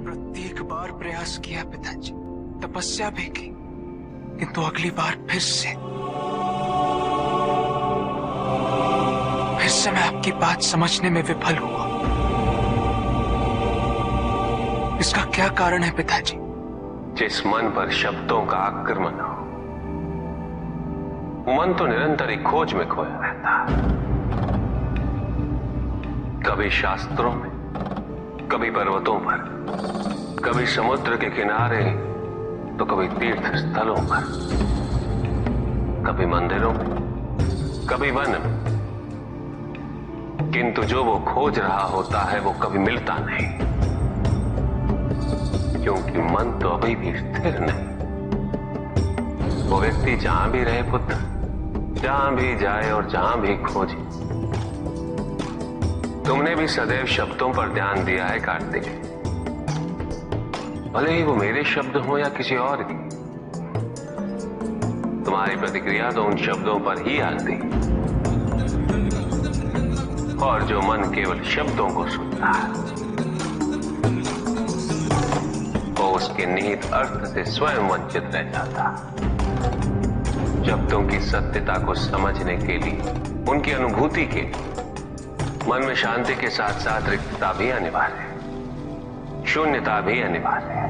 प्रत्येक बार प्रयास किया पिताजी, तपस्या भी की, किंतु अगली बार फिर से मैं आपकी बात समझने में विफल हुआ। इसका क्या कारण है पिताजी? जिस मन पर शब्दों का आक्रमण हो, मन तो निरंतर ही खोज में खोया रहता है। कभी शास्त्रों में, कभी पर्वतों पर, कभी समुद्र के किनारे, तो कभी तीर्थ स्थलों पर, कभी मंदिरों में, कभी वन में। किंतु जो वो खोज रहा होता है वो कभी मिलता नहीं, क्योंकि मन तो अभी भी स्थिर नहीं। वो व्यक्ति जहां भी रहे पुत्र, जहां भी जाए और जहां भी खोजे। तुमने भी सदैव शब्दों पर ध्यान दिया है कार्तिक, भले ही वो मेरे शब्द हो या किसी और की। तुम्हारी प्रतिक्रिया तो उन शब्दों पर ही आती, और जो मन केवल शब्दों को सुनता है वो उसके निहित अर्थ से स्वयं वंचित रह जाता। शब्दों की सत्यता को समझने के लिए, उनकी अनुभूति के मन में शांति के साथ साथ रिक्तता भी अनिवार्य है, शून्यता भी अनिवार्य है।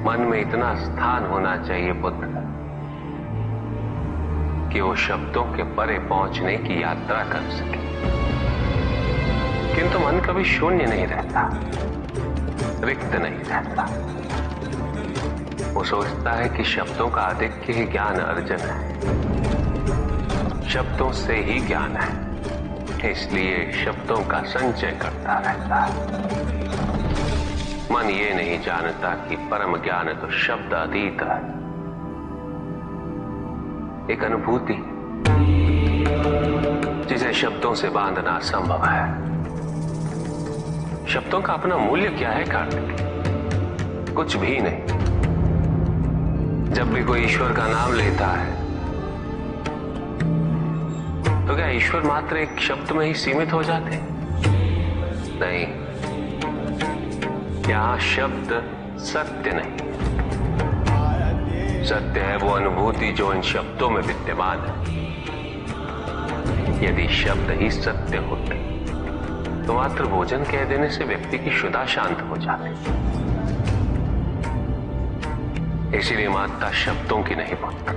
मन में इतना स्थान होना चाहिए पुत्र कि वो शब्दों के परे पहुंचने की यात्रा कर सके। किंतु मन कभी शून्य नहीं रहता, रिक्त नहीं रहता। वो सोचता है कि शब्दों का आधिक्य ही ज्ञान अर्जन है, शब्दों से ही ज्ञान है, इसलिए शब्दों का संचय करता रहता है। मन ये नहीं जानता कि परम ज्ञान तो शब्द अतीत है, एक अनुभूति जिसे शब्दों से बांधना असंभव है। शब्दों का अपना मूल्य क्या है कार्तिक? कुछ भी नहीं। जब भी कोई ईश्वर का नाम लेता है तो क्या ईश्वर मात्र एक शब्द में ही सीमित हो जाते? नहीं, यहां शब्द सत्य नहीं, सत्य है वो अनुभूति जो इन शब्दों में विद्यमान है। यदि शब्द ही सत्य होते तो मात्र भोजन कह देने से व्यक्ति की क्षुधा शांत हो जाती। इसीलिए माता शब्दों की नहीं पुत्र,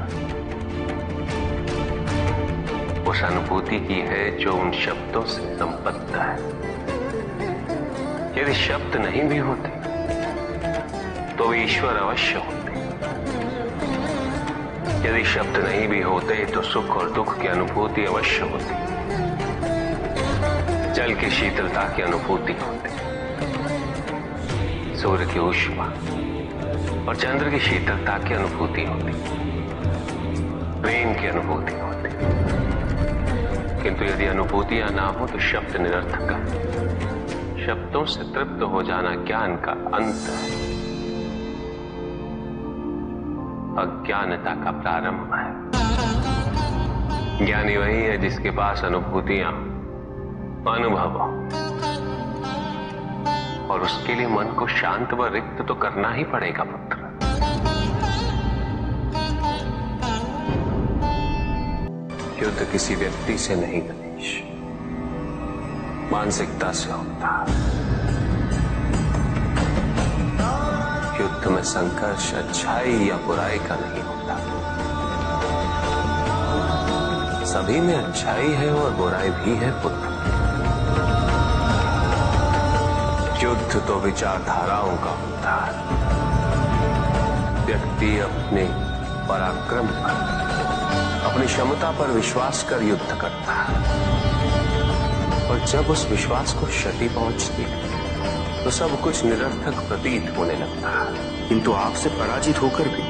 उस अनुभूति की है जो उन शब्दों से संबद्ध है। यदि शब्द नहीं भी होते तो ईश्वर अवश्य होते। यदि शब्द नहीं भी होते तो सुख और दुख की अनुभूति अवश्य होती, जल की शीतलता की अनुभूति होती, सूर्य की ऊष्मा और चंद्र की शीतलता की अनुभूति होती, प्रेम की अनुभूति होती। किंतु यदि अनुभूतियां ना हो तो शब्द निरर्थक है। शब्दों से तृप्त हो जाना ज्ञान का अंत है, अज्ञानता का प्रारंभ है। ज्ञानी वही है जिसके पास अनुभूतियां, अनुभव हो, और उसके लिए मन को शांत व रिक्त तो करना ही पड़ेगा पुत्र। युद्ध किसी व्यक्ति से नहीं गणेश, मानसिकता से होता। युद्ध में संघर्ष अच्छाई या बुराई का नहीं होता, सभी में अच्छाई है और बुराई भी है पुत्र। युद्ध तो विचारधाराओं का होता है। व्यक्ति अपने पराक्रम पर, अपनी क्षमता पर विश्वास कर युद्ध करता है, और जब उस विश्वास को क्षति पहुंचती है तो सब कुछ निरर्थक प्रतीत होने लगता है। किंतु आपसे पराजित होकर भी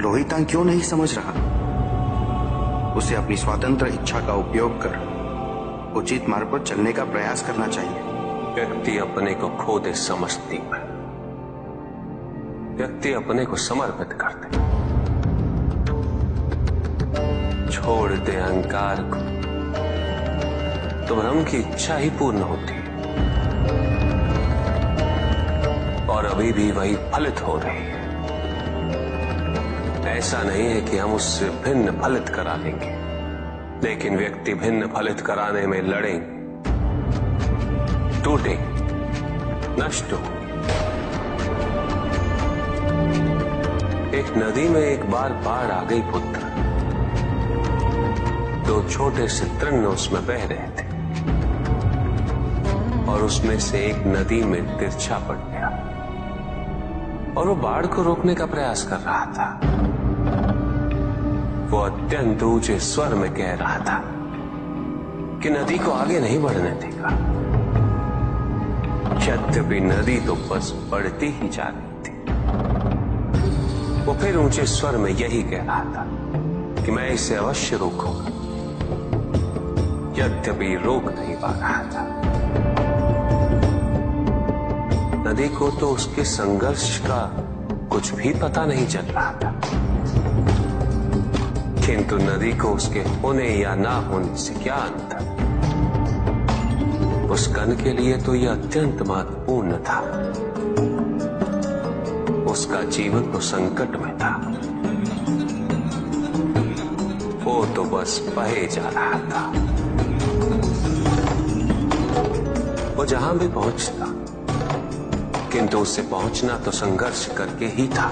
लोहितांग क्यों नहीं समझ रहा? उसे अपनी स्वतंत्र इच्छा का उपयोग कर उचित मार्ग पर चलने का प्रयास करना चाहिए। व्यक्ति अपने को खो दे समझती है, व्यक्ति अपने को समर्पित कर दे, छोड़ दे अहंकार को, तो ब्रह्म की इच्छा ही पूर्ण होती है। और अभी भी वही फलित हो रही है। ऐसा नहीं है कि हम उससे भिन्न फलित करा लेंगे, लेकिन व्यक्ति भिन्न फलित कराने में लड़ेंगे, टूटेंगे, नष्ट हो। एक नदी में एक बार बाढ़ आ गई पुत्र। दो छोटे से तृण उसमें बह रहे थे और उसमें से एक नदी में तिरछा पड़ गया और वो बाढ़ को रोकने का प्रयास कर रहा था। वो अत्यंत ऊंचे स्वर में कह रहा था कि नदी को आगे नहीं बढ़ने देगा। यद्यपि नदी तो बस बढ़ती ही जा रही थी। वो फिर ऊंचे स्वर में यही कह रहा था कि मैं इसे अवश्य रोकूंगा, यद्यपि रोक नहीं पा रहा था। नदी को तो उसके संघर्ष का कुछ भी पता नहीं चल रहा था, किंतु नदी को उसके होने या ना होने से क्या अंतर। उस कण के लिए तो यह अत्यंत महत्वपूर्ण था। उसका जीवन तो संकट में था। वो तो बस बहे जा रहा था। वो जहां भी पहुंचता, किंतु उससे पहुंचना तो संघर्ष करके ही था।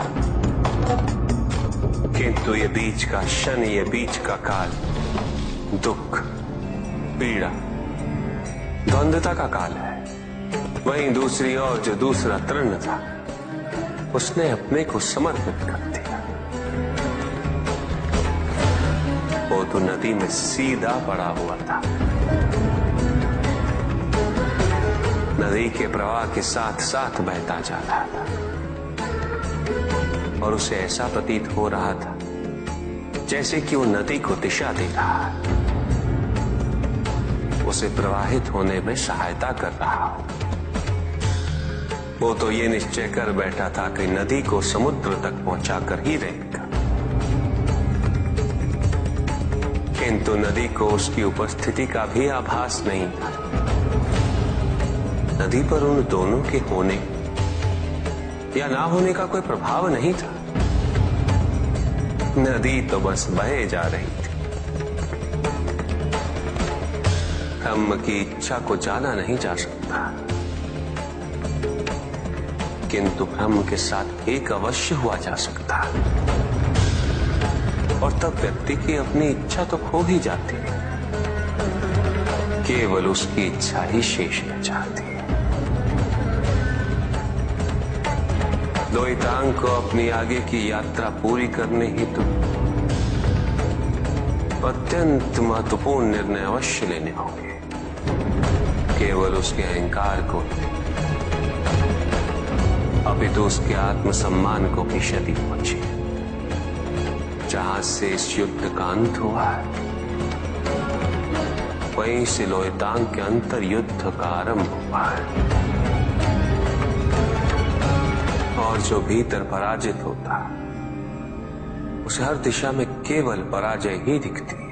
किंतु ये बीच का क्षण, ये बीच का काल दुख, पीड़ा, द्वंद्वता का काल है। वहीं दूसरी ओर जो दूसरा तृण था, उसने अपने को समर्पित कर दिया। वो तो नदी में सीधा पड़ा हुआ था। नदी के प्रवाह के साथ साथ बहता जा रहा था और उसे ऐसा प्रतीत हो रहा था जैसे कि वो नदी को दिशा दे रहा है, उसे प्रवाहित होने में सहायता कर रहा हो। वो तो ये निश्चय कर बैठा था कि नदी को समुद्र तक पहुंचाकर ही रहेगा, किंतु नदी को उसकी उपस्थिति का भी आभास नहीं था। नदी पर उन दोनों के होने या ना होने का कोई प्रभाव नहीं था। नदी तो बस बहे जा रही थी। ब्रह्म की इच्छा को जाना नहीं जा सकता, किंतु ब्रह्म के साथ एक अवश्य हुआ जा सकता। और तब व्यक्ति की अपनी इच्छा तो खो ही जाती है, केवल उसकी इच्छा ही शेष रह जाती है। द्वैतांग को अपनी आगे की यात्रा पूरी करने हेतु अत्यंत महत्वपूर्ण निर्णय अवश्य लेने होंगे। केवल उसके अहंकार को अपितु उसके आत्मसम्मान को भी क्षति पहुंची। जहां से इस युद्ध का अंत हुआ है, वहीं से द्वैतांग के अंतर युद्ध का आरंभ हुआ है। और जो भीतर पराजित होता, उसे हर दिशा में केवल पराजय ही दिखती है।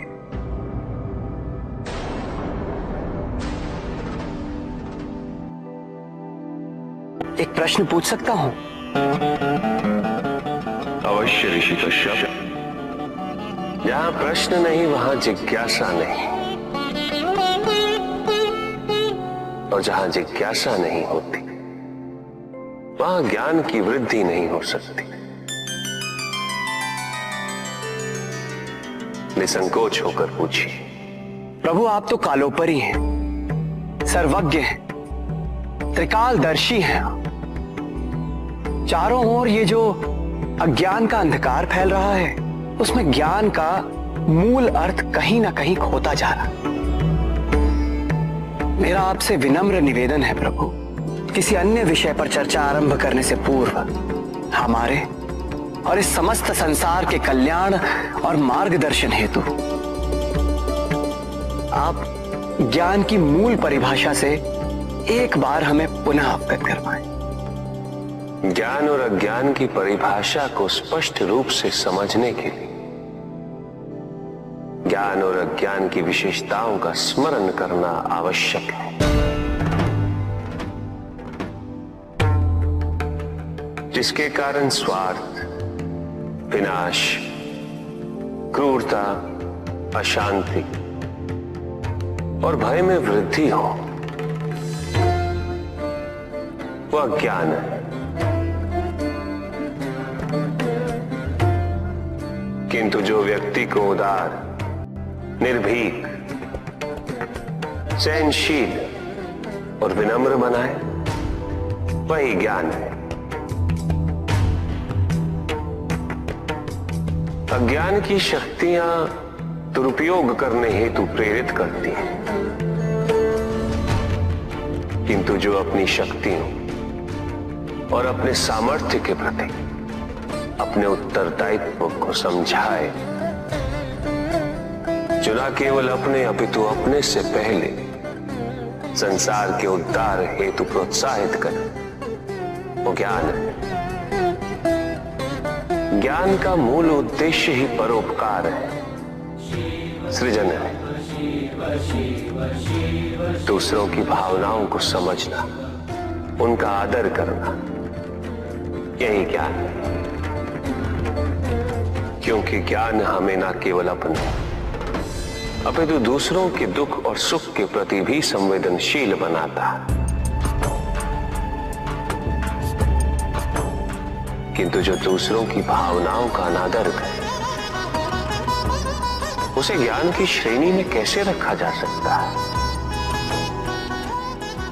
एक प्रश्न पूछ सकता हूं? अवश्य ऋषि कश्यप। जहां प्रश्न नहीं वहां जिज्ञासा नहीं, और जहां जिज्ञासा नहीं होती वहां ज्ञान की वृद्धि नहीं हो सकती। निसंकोच होकर पूछिए। प्रभु, आप तो कालोपरी हैं, सर्वज्ञ हैं, त्रिकालदर्शी हैं। चारों ओर ये जो अज्ञान का अंधकार फैल रहा है, उसमें ज्ञान का मूल अर्थ कहीं ना कहीं खोता जा रहा। मेरा आपसे विनम्र निवेदन है प्रभु, किसी अन्य विषय पर चर्चा आरंभ करने से पूर्व हमारे और इस समस्त संसार के कल्याण और मार्गदर्शन हेतु आप ज्ञान की मूल परिभाषा से एक बार हमें पुनः अवगत करवाएं। ज्ञान और अज्ञान की परिभाषा को स्पष्ट रूप से समझने के लिए ज्ञान और अज्ञान की विशेषताओं का स्मरण करना आवश्यक है। जिसके कारण स्वार्थ, विनाश, क्रूरता, अशांति और भय में वृद्धि हो, वह ज्ञान है। किंतु जो व्यक्ति को उदार, निर्भीक, सहनशील और विनम्र बनाए, वही ज्ञान है। अज्ञान की शक्तियां दुरुपयोग करने हेतु प्रेरित करती हैं, किंतु जो अपनी शक्तियों और अपने सामर्थ्य के प्रति अपने उत्तरदायित्व को समझाए, जो न केवल अपने अपितु अपने से पहले संसार के उद्धार हेतु प्रोत्साहित करे, वो ज्ञान है। ज्ञान का मूल उद्देश्य ही परोपकार है, सृजन है। दूसरों की भावनाओं को समझना, उनका आदर करना, यही ज्ञान है। क्योंकि ज्ञान हमें न केवल अपने अपितु दूसरों के दुख और सुख के प्रति भी संवेदनशील बनाता है। किंतु जो दूसरों की भावनाओं का अनादर करे, उसे ज्ञान की श्रेणी में कैसे रखा जा सकता है?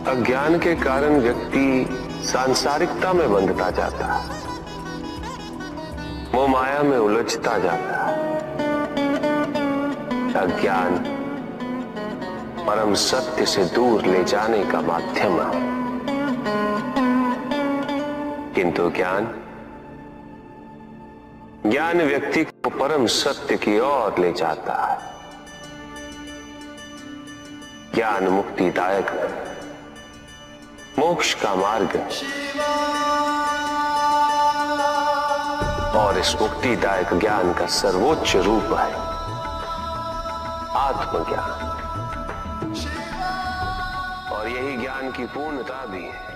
अज्ञान के कारण व्यक्ति सांसारिकता में बंधता जाता है, मोह माया में उलझता जाता है। अज्ञान परम सत्य से दूर ले जाने का माध्यम है, किंतु ज्ञान व्यक्ति को परम सत्य की ओर ले जाता है। ज्ञान मुक्तिदायक है, मोक्ष का मार्ग है, और इस मुक्तिदायक ज्ञान का सर्वोच्च रूप है आत्मज्ञान, और यही ज्ञान की पूर्णता भी है।